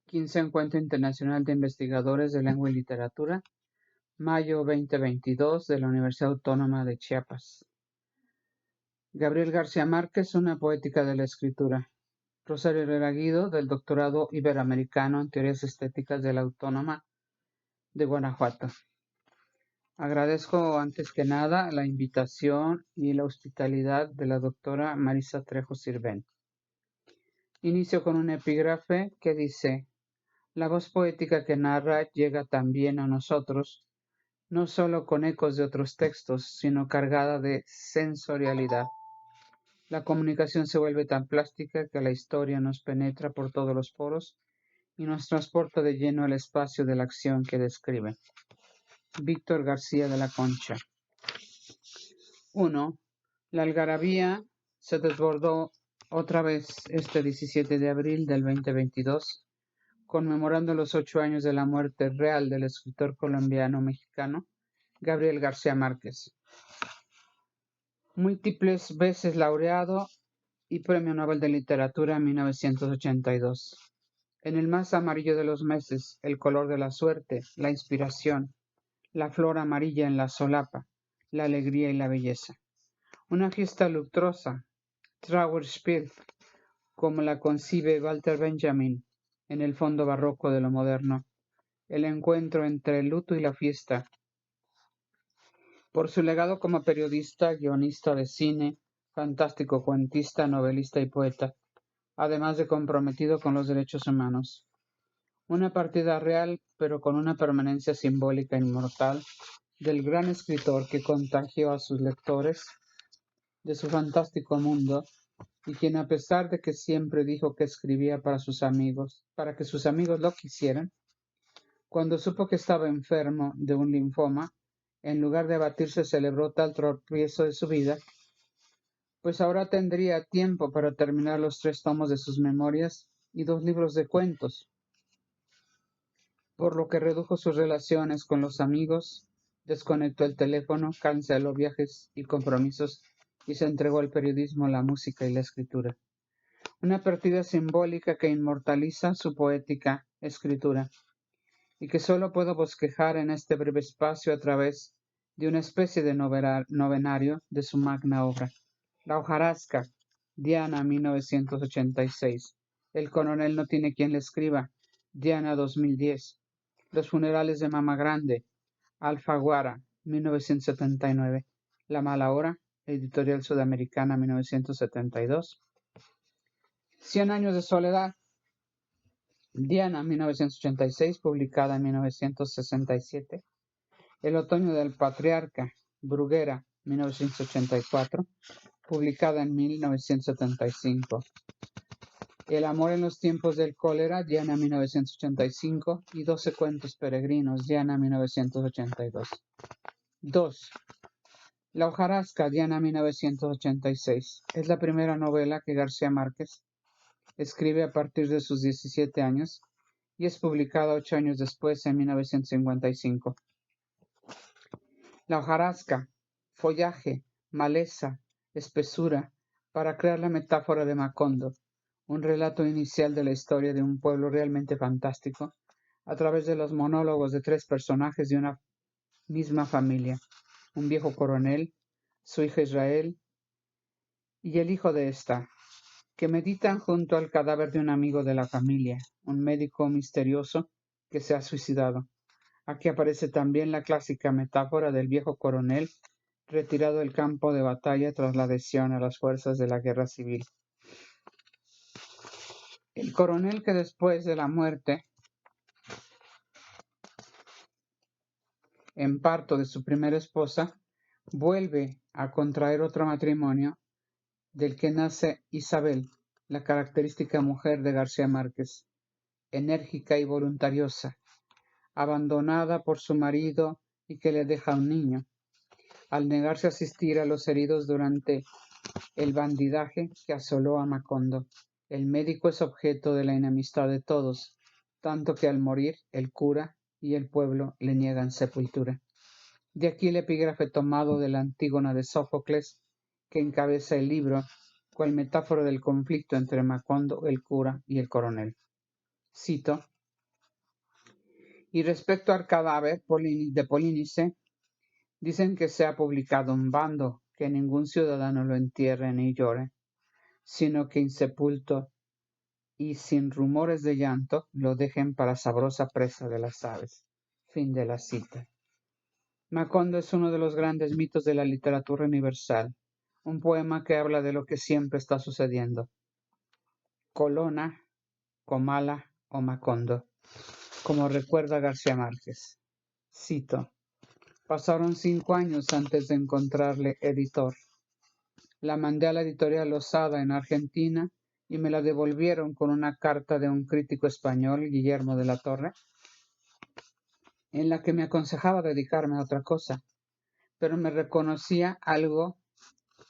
15 Encuentro Internacional de Investigadores de Lengua y Literatura, mayo 2022, de la Universidad Autónoma de Chiapas. Gabriel García Márquez, una poética de la escritura. Rosario Herrera Guido, del Doctorado Iberoamericano en Teorías Estéticas de la Autónoma de Guanajuato. Agradezco antes que nada la invitación y la hospitalidad de la doctora Marisa Trejo Sirven. Inicio con un epígrafe que dice: la voz poética que narra llega también a nosotros, no solo con ecos de otros textos, sino cargada de sensorialidad. La comunicación se vuelve tan plástica que la historia nos penetra por todos los poros y nos transporta de lleno al espacio de la acción que describe. Víctor García de la Concha. 1. La algarabía se desbordó otra vez este 17 de abril del 2022, conmemorando los 8 años de la muerte real del escritor colombiano-mexicano Gabriel García Márquez. Múltiples veces laureado y Premio Nobel de Literatura en 1982. En el más amarillo de los meses, el color de la suerte, la inspiración, la flor amarilla en la solapa, la alegría y la belleza. Una fiesta luctuosa, Trauerspiel, como la concibe Walter Benjamin, en el fondo barroco de lo moderno, el encuentro entre el luto y la fiesta. Por su legado como periodista, guionista de cine, fantástico cuentista, novelista y poeta, además de comprometido con los derechos humanos. Una partida real, pero con una permanencia simbólica inmortal, del gran escritor que contagió a sus lectores de su fantástico mundo y quien, a pesar de que siempre dijo que escribía para sus amigos, para que sus amigos lo quisieran, cuando supo que estaba enfermo de un linfoma, en lugar de abatirse celebró tal tropiezo de su vida, pues ahora tendría tiempo para terminar los 3 tomos de sus memorias y 2 libros de cuentos, por lo que redujo sus relaciones con los amigos, desconectó el teléfono, canceló viajes y compromisos y se entregó al periodismo, la música y la escritura. Una partida simbólica que inmortaliza su poética escritura y que solo puedo bosquejar en este breve espacio a través de una especie de novenario de su magna obra. La hojarasca, Diana, 1986. El coronel no tiene quien le escriba, Diana, 2010. Los funerales de Mama Grande, Alfaguara, 1979. La mala hora, Editorial Sudamericana, 1972. 100 años de soledad, Diana, 1986, publicada en 1967. El otoño del patriarca, Bruguera, 1984, publicada en 1975. El amor en los tiempos del cólera, Diana, 1985, y 12 cuentos peregrinos, Diana, 1982. 2. La hojarasca, Diana, 1986. Es la primera novela que García Márquez escribe a partir de sus 17 años y es publicada 8 años después, en 1955. La hojarasca, follaje, maleza, espesura, para crear la metáfora de Macondo, un relato inicial de la historia de un pueblo realmente fantástico, a través de los monólogos de 3 personajes de una misma familia, un viejo coronel, su hija Israel y el hijo de esta, que meditan junto al cadáver de un amigo de la familia, un médico misterioso que se ha suicidado. Aquí aparece también la clásica metáfora del viejo coronel retirado del campo de batalla tras la adhesión a las fuerzas de la guerra civil. El coronel que después de la muerte en parto de su primera esposa, vuelve a contraer otro matrimonio del que nace Isabel, la característica mujer de García Márquez, enérgica y voluntariosa, abandonada por su marido y que le deja un niño. Al negarse a asistir a los heridos durante el bandidaje que asoló a Macondo, el médico es objeto de la enemistad de todos, tanto que al morir el cura y el pueblo le niegan sepultura. De aquí el epígrafe tomado de la Antígona de Sófocles, que encabeza el libro, cual metáfora del conflicto entre Macondo, el cura, y el coronel. Cito: Y respecto al cadáver de Polínice, dicen que se ha publicado un bando que ningún ciudadano lo entierre ni llore, sino que insepulto y sin rumores de llanto lo dejen para sabrosa presa de las aves. Fin de la cita. Macondo es uno de los grandes mitos de la literatura universal, un poema que habla de lo que siempre está sucediendo. Colona, Comala o Macondo, como recuerda García Márquez. Cito: pasaron 5 años antes de encontrarle editor. La mandé a la editorial Losada en Argentina y me la devolvieron con una carta de un crítico español, Guillermo de la Torre, en la que me aconsejaba dedicarme a otra cosa, pero me reconocía algo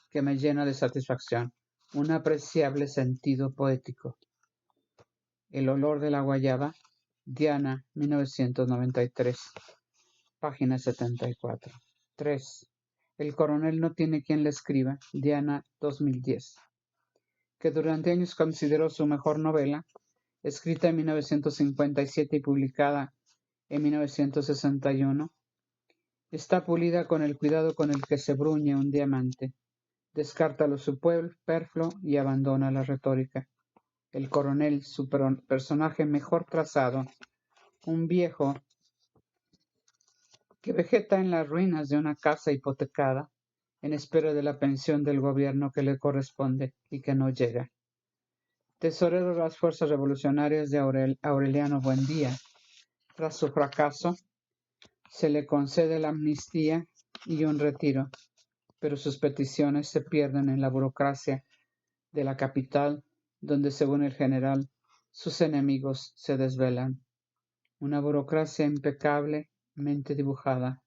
que me llena de satisfacción, un apreciable sentido poético. El olor de la guayaba, Diana, 1993, página 74. 3. El coronel no tiene quien le escriba, Diana, 2010, que durante años consideró su mejor novela, escrita en 1957 y publicada en 1961, está pulida con el cuidado con el que se bruñe un diamante. Descarta lo superfluo y abandona la retórica. El coronel, su personaje mejor trazado, un viejo que vegeta en las ruinas de una casa hipotecada, en espera de la pensión del gobierno que le corresponde y que no llega. Tesorero de las fuerzas revolucionarias de Aureliano Buendía, tras su fracaso, se le concede la amnistía y un retiro, pero sus peticiones se pierden en la burocracia de la capital, donde, según el general, sus enemigos se desvelan. Una burocracia impecablemente dibujada.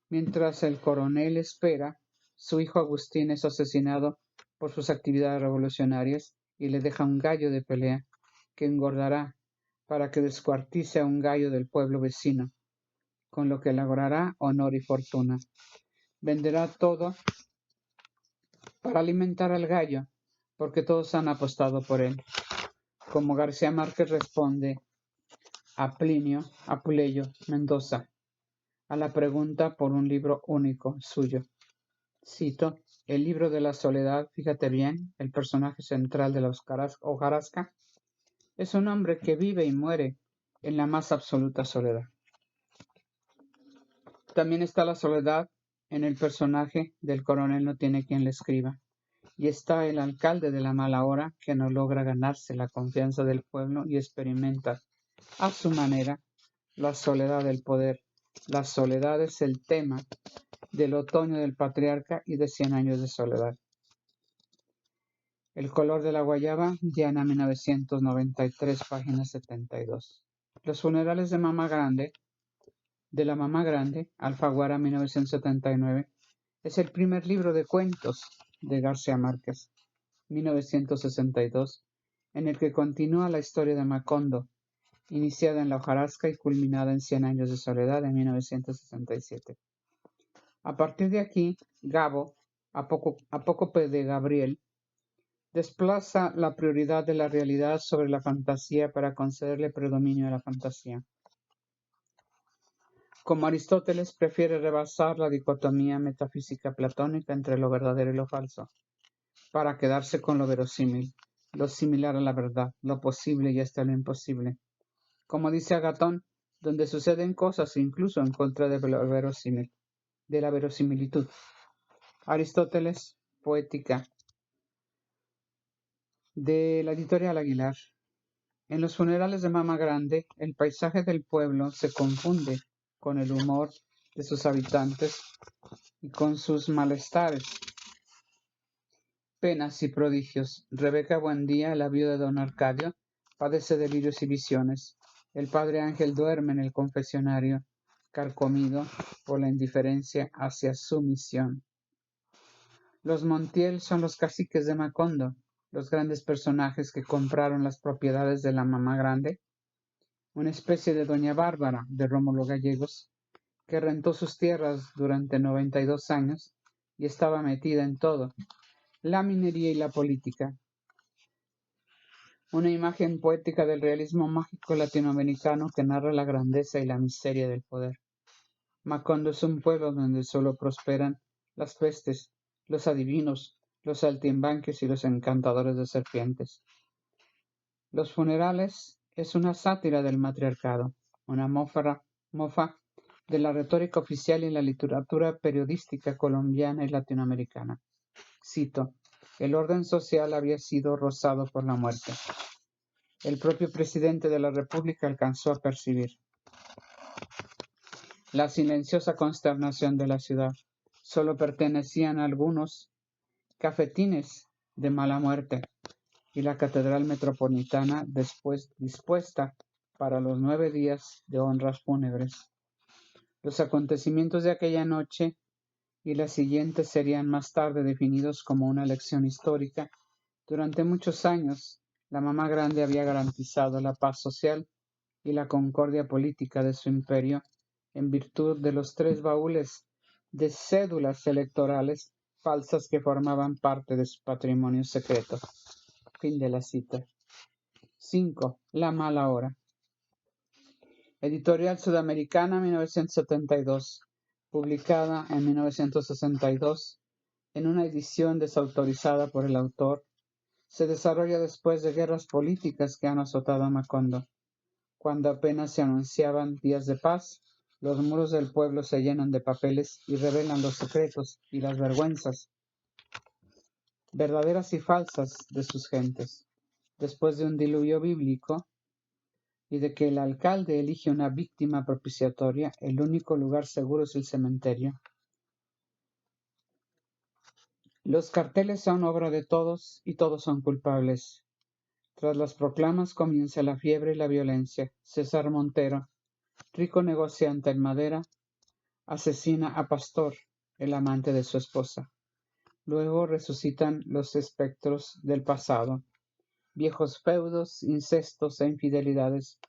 Mientras el coronel espera, su hijo Agustín es asesinado por sus actividades revolucionarias y le deja un gallo de pelea que engordará para que descuartice a un gallo del pueblo vecino, con lo que logrará honor y fortuna. Venderá todo para alimentar al gallo, porque todos han apostado por él. Como García Márquez responde a Puleyo Mendoza a la pregunta por un libro único suyo. Cito: el libro de la soledad, fíjate bien, el personaje central de la hojarasca es un hombre que vive y muere en la más absoluta soledad. También está la soledad en el personaje del coronel no tiene quien le escriba. Y está el alcalde de la mala hora que no logra ganarse la confianza del pueblo y experimenta a su manera la soledad del poder. La soledad es el tema del otoño del patriarca y de 100 años de soledad. El color de la guayaba, Diana, 1993, página 72. Los funerales de la Mamá Grande, Alfaguara, 1979, es el primer libro de cuentos de García Márquez, 1962, en el que continúa la historia de Macondo, iniciada en la hojarasca y culminada en 100 años de soledad en 1967. A partir de aquí, Gabo, Apócope de Gabriel, desplaza la prioridad de la realidad sobre la fantasía para concederle predominio a la fantasía. Como Aristóteles, prefiere rebasar la dicotomía metafísica platónica entre lo verdadero y lo falso, para quedarse con lo verosímil, lo similar a la verdad, lo posible y hasta lo imposible. Como dice Agatón, donde suceden cosas incluso en contra de lo verosímil, de la verosimilitud. Aristóteles, Poética, de la editorial Aguilar. En los funerales de Mama Grande, el paisaje del pueblo se confunde con el humor de sus habitantes y con sus malestares, penas y prodigios. Rebeca Buendía, la viuda de don Arcadio, padece delirios y visiones. El padre Ángel duerme en el confesionario, carcomido por la indiferencia hacia su misión. Los Montiel son los caciques de Macondo, los grandes personajes que compraron las propiedades de la Mamá Grande, una especie de Doña Bárbara de Rómulo Gallegos, que rentó sus tierras durante 92 años y estaba metida en todo, la minería y la política. una imagen poética del realismo mágico latinoamericano que narra la grandeza y la miseria del poder. Macondo es un pueblo donde solo prosperan las pestes, los adivinos, los saltimbanquis y los encantadores de serpientes. Los funerales es una sátira del matriarcado, una mofa de la retórica oficial y la literatura periodística colombiana y latinoamericana. Cito: el orden social había sido rozado por la muerte. El propio presidente de la República alcanzó a percibir la silenciosa consternación de la ciudad. Solo pertenecían a algunos cafetines de mala muerte y la catedral metropolitana después dispuesta para los 9 días de honras fúnebres. Los acontecimientos de aquella noche y las siguientes serían más tarde definidos como una lección histórica. Durante muchos años, la Mamá Grande había garantizado la paz social y la concordia política de su imperio en virtud de los 3 baúles de cédulas electorales falsas que formaban parte de su patrimonio secreto. Fin de la cita. 5. La mala hora. Editorial Sudamericana, 1972. Publicada en 1962, en una edición desautorizada por el autor, se desarrolla después de guerras políticas que han azotado a Macondo. Cuando apenas se anunciaban días de paz, los muros del pueblo se llenan de papeles y revelan los secretos y las vergüenzas, verdaderas y falsas, de sus gentes. Después de un diluvio bíblico y de que el alcalde elige una víctima propiciatoria, el único lugar seguro es el cementerio. Los carteles son obra de todos y todos son culpables. Tras las proclamas comienza la fiebre y la violencia. César Montero, rico negociante en madera, asesina a Pastor, el amante de su esposa. Luego resucitan los espectros del pasado, viejos feudos, incestos e infidelidades.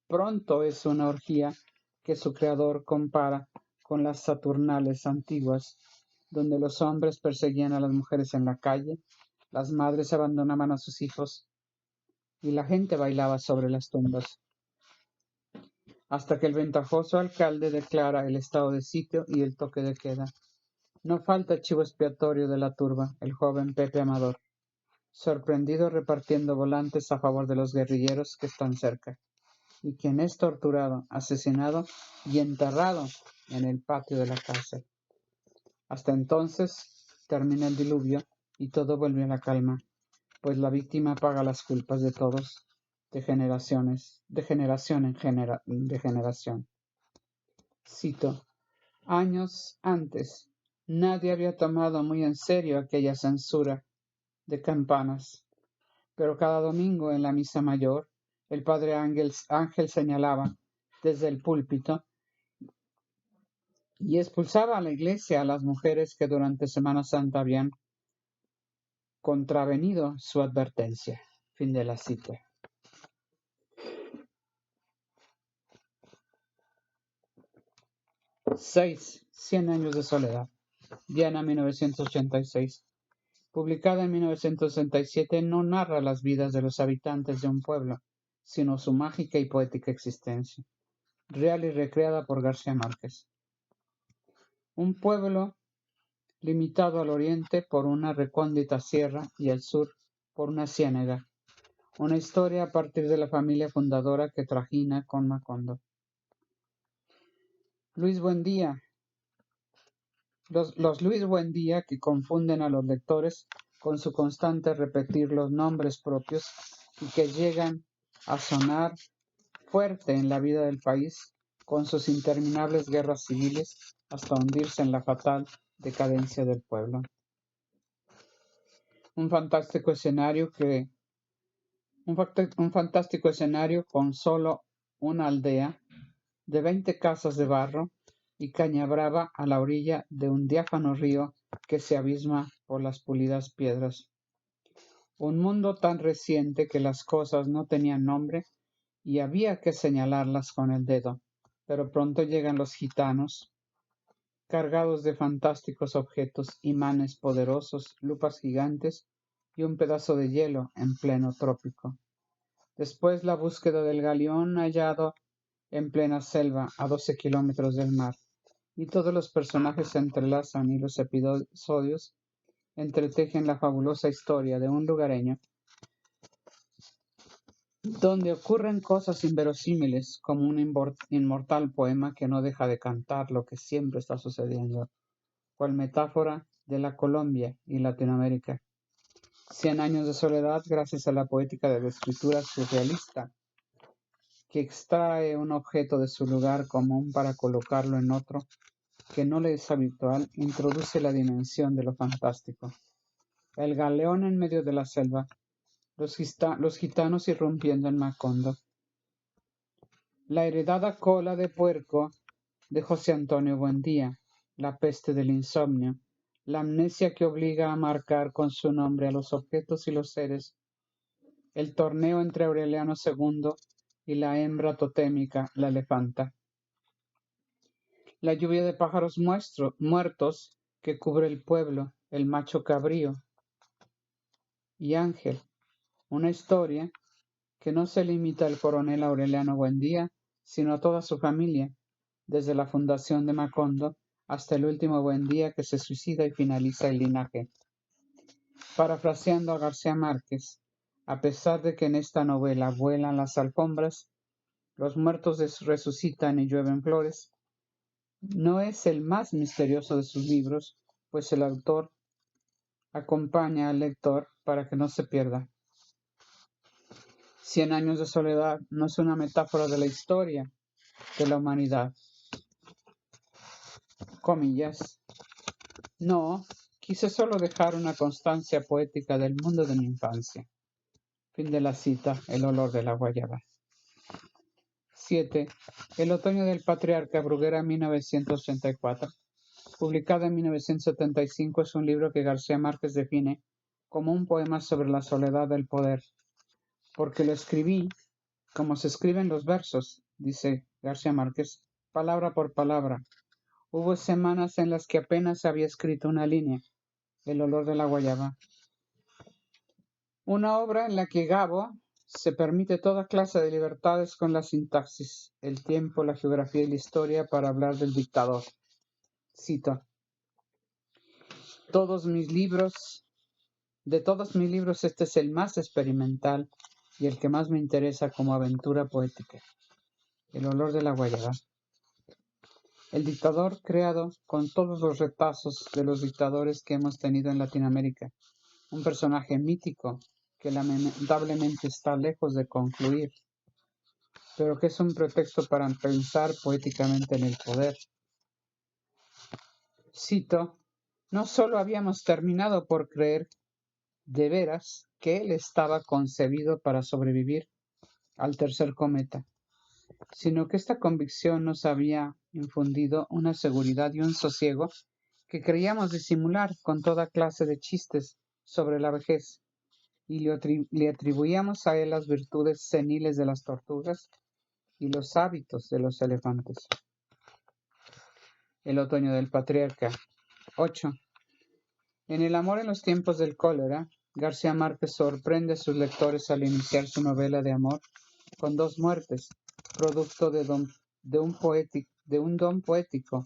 Pronto es una orgía que su creador compara con las Saturnales antiguas, donde los hombres perseguían a las mujeres en la calle, las madres abandonaban a sus hijos y la gente bailaba sobre las tumbas. Hasta que el ventajoso alcalde declara el estado de sitio y el toque de queda. No falta chivo expiatorio de la turba, el joven Pepe Amador, sorprendido repartiendo volantes a favor de los guerrilleros que están cerca, y quien es torturado, asesinado y enterrado en el patio de la cárcel. Hasta entonces termina el diluvio y todo vuelve a la calma, pues la víctima paga las culpas de todos, de generación en generación. Cito: años antes, nadie había tomado muy en serio aquella censura de campanas, pero cada domingo en la misa mayor, el padre Ángel señalaba desde el púlpito y expulsaba a la iglesia a las mujeres que durante Semana Santa habían contravenido su advertencia. Fin de la cita. 6. 100 años de soledad. Diana, 1986. Publicada en 1967, no narra las vidas de los habitantes de un pueblo, sino su mágica y poética existencia, real y recreada por García Márquez. Un pueblo limitado al oriente por una recóndita sierra y al sur por una ciénaga. Una historia a partir de la familia fundadora que trajina con Macondo. Luis Buendía. Los Luis Buendía que confunden a los lectores con su constante repetir los nombres propios y que llegan a sonar fuerte en la vida del país con sus interminables guerras civiles hasta hundirse en la fatal decadencia del pueblo. Un fantástico escenario con solo una aldea de 20 casas de barro y caña brava a la orilla de un diáfano río que se abisma por las pulidas piedras. Un mundo tan reciente que las cosas no tenían nombre y había que señalarlas con el dedo, pero pronto llegan los gitanos, cargados de fantásticos objetos, imanes poderosos, lupas gigantes y un pedazo de hielo en pleno trópico. Después la búsqueda del galeón hallado en plena selva a 12 kilómetros del mar, y todos los personajes se entrelazan y los episodios entretejen la fabulosa historia de un lugareño donde ocurren cosas inverosímiles como un inmortal poema que no deja de cantar lo que siempre está sucediendo, cual metáfora de la Colombia y Latinoamérica. 100 años de soledad gracias a la poética de la escritura surrealista, que extrae un objeto de su lugar común para colocarlo en otro que no le es habitual, introduce la dimensión de lo fantástico. El galeón en medio de la selva, los gitanos irrumpiendo en Macondo. La heredada cola de puerco de José Antonio Buendía, la peste del insomnio, la amnesia que obliga a marcar con su nombre a los objetos y los seres, el torneo entre Aureliano II y la hembra totémica, la elefanta. La lluvia de pájaros muertos que cubre el pueblo, el macho cabrío y Ángel, una historia que no se limita al coronel Aureliano Buendía, sino a toda su familia, desde la fundación de Macondo hasta el último Buendía que se suicida y finaliza el linaje. Parafraseando a García Márquez, a pesar de que en esta novela vuelan las alfombras, los muertos resucitan y llueven flores, no es el más misterioso de sus libros, pues el autor acompaña al lector para que no se pierda. 100 años de soledad no es una metáfora de la historia de la humanidad. Comillas. No, quise solo dejar una constancia poética del mundo de mi infancia. Fin de la cita, el olor de la guayaba. 7. El otoño del patriarca, Bruguera, 1934. Publicado en 1975, es un libro que García Márquez define como un poema sobre la soledad del poder. Porque lo escribí como se escriben los versos, dice García Márquez, palabra por palabra. Hubo semanas en las que apenas había escrito una línea, el olor de la guayaba. Una obra en la que Gabo se permite toda clase de libertades con la sintaxis, el tiempo, la geografía y la historia para hablar del dictador. Cito. De todos mis libros, este es el más experimental y el que más me interesa como aventura poética. El olor de la guayaba. El dictador creado con todos los retazos de los dictadores que hemos tenido en Latinoamérica. Un personaje mítico que lamentablemente está lejos de concluir, pero que es un pretexto para pensar poéticamente en el poder. Cito, no solo habíamos terminado por creer de veras que él estaba concebido para sobrevivir al tercer cometa, sino que esta convicción nos había infundido una seguridad y un sosiego que creíamos disimular con toda clase de chistes sobre la vejez, y le atribuíamos a él las virtudes seniles de las tortugas y los hábitos de los elefantes. El otoño del patriarca. 8. En El amor en los tiempos del cólera, García Márquez sorprende a sus lectores al iniciar su novela de amor con dos muertes, producto de un don poético,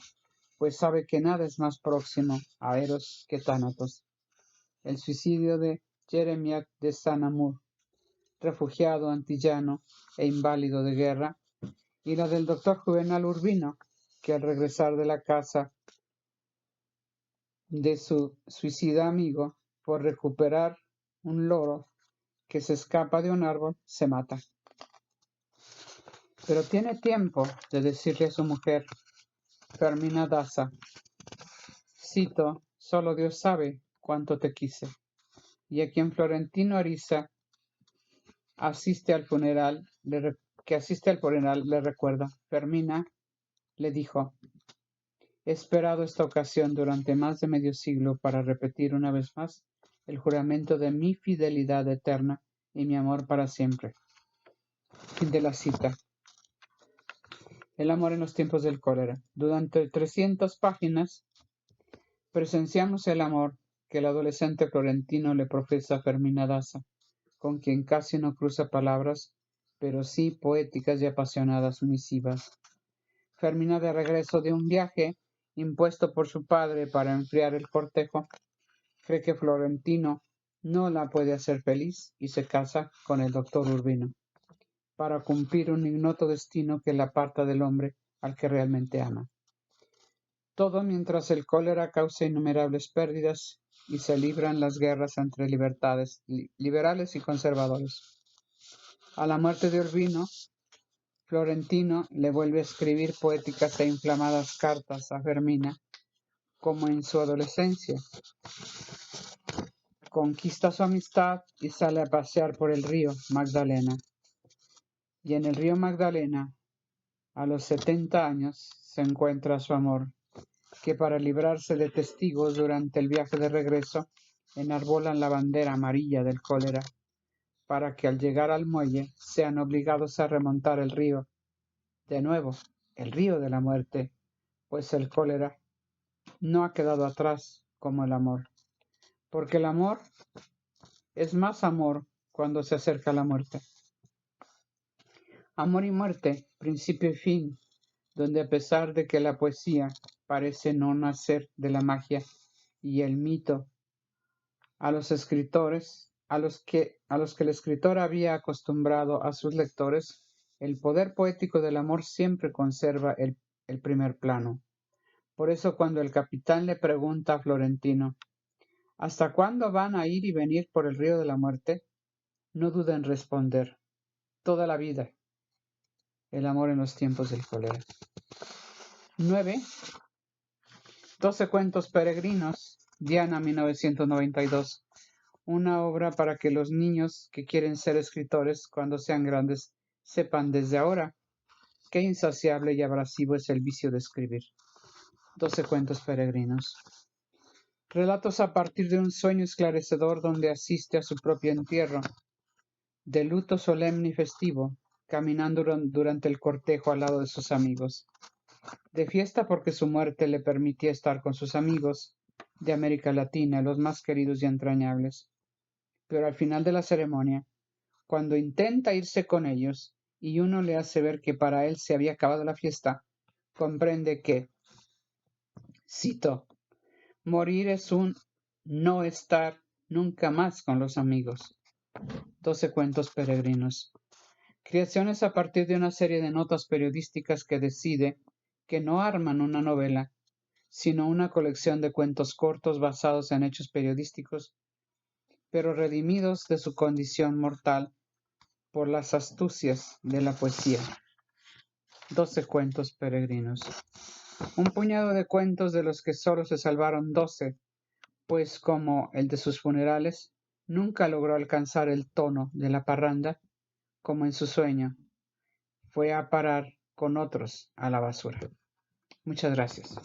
pues sabe que nada es más próximo a Eros que Tánatos. El suicidio de Jeremiah de Saint-Amour, refugiado antillano e inválido de guerra, y la del doctor Juvenal Urbino, que al regresar de la casa de su suicida amigo por recuperar un loro que se escapa de un árbol, se mata. Pero tiene tiempo de decirle a su mujer, Fermina Daza, cito, solo Dios sabe cuánto te quise, y a quien Florentino Ariza asiste al funeral, le recuerda. Fermina le dijo, he esperado esta ocasión durante más de medio siglo para repetir una vez más el juramento de mi fidelidad eterna y mi amor para siempre. Fin de la cita. El amor en los tiempos del cólera. Durante 300 páginas presenciamos el amor que el adolescente Florentino le profesa a Fermina Daza, con quien casi no cruza palabras, pero sí poéticas y apasionadas misivas. Fermina, de regreso de un viaje impuesto por su padre para enfriar el cortejo, cree que Florentino no la puede hacer feliz y se casa con el doctor Urbino, para cumplir un ignoto destino que la aparta del hombre al que realmente ama. Todo mientras el cólera causa innumerables pérdidas y se libran las guerras entre liberales y conservadores. A la muerte de Urbino, Florentino le vuelve a escribir poéticas e inflamadas cartas a Fermina, como en su adolescencia. Conquista su amistad y sale a pasear por el río Magdalena. Y en el río Magdalena, a los 70 años, se encuentra su amor, que para librarse de testigos durante el viaje de regreso, enarbolan la bandera amarilla del cólera, para que al llegar al muelle sean obligados a remontar el río, de nuevo, el río de la muerte, pues el cólera no ha quedado atrás como el amor, porque el amor es más amor cuando se acerca la muerte. Amor y muerte, principio y fin, donde a pesar de que la poesía parece no nacer de la magia y el mito, a los escritores, a los que el escritor había acostumbrado a sus lectores, el poder poético del amor siempre conserva el primer plano. Por eso cuando el capitán le pregunta a Florentino, ¿hasta cuándo van a ir y venir por el río de la muerte? No duda en responder, toda la vida. El amor en los tiempos del cólera. 9. 12 cuentos peregrinos, Diana, 1992. Una obra para que los niños que quieren ser escritores cuando sean grandes sepan desde ahora qué insaciable y abrasivo es el vicio de escribir. 12 cuentos peregrinos. Relatos a partir de un sueño esclarecedor donde asiste a su propio entierro, de luto solemne y festivo, caminando durante el cortejo al lado de sus amigos, de fiesta porque su muerte le permitía estar con sus amigos de América Latina, los más queridos y entrañables. Pero al final de la ceremonia, cuando intenta irse con ellos y uno le hace ver que para él se había acabado la fiesta, comprende que, cito, morir es un no estar nunca más con los amigos. 12 cuentos peregrinos. Creaciones a partir de una serie de notas periodísticas que decide que no arman una novela, sino una colección de cuentos cortos basados en hechos periodísticos, pero redimidos de su condición mortal por las astucias de la poesía. 12 cuentos peregrinos. Un puñado de cuentos de los que solo se salvaron 12, pues como el de sus funerales, nunca logró alcanzar el tono de la parranda, como en su sueño, fue a parar con otros a la basura. Muchas gracias.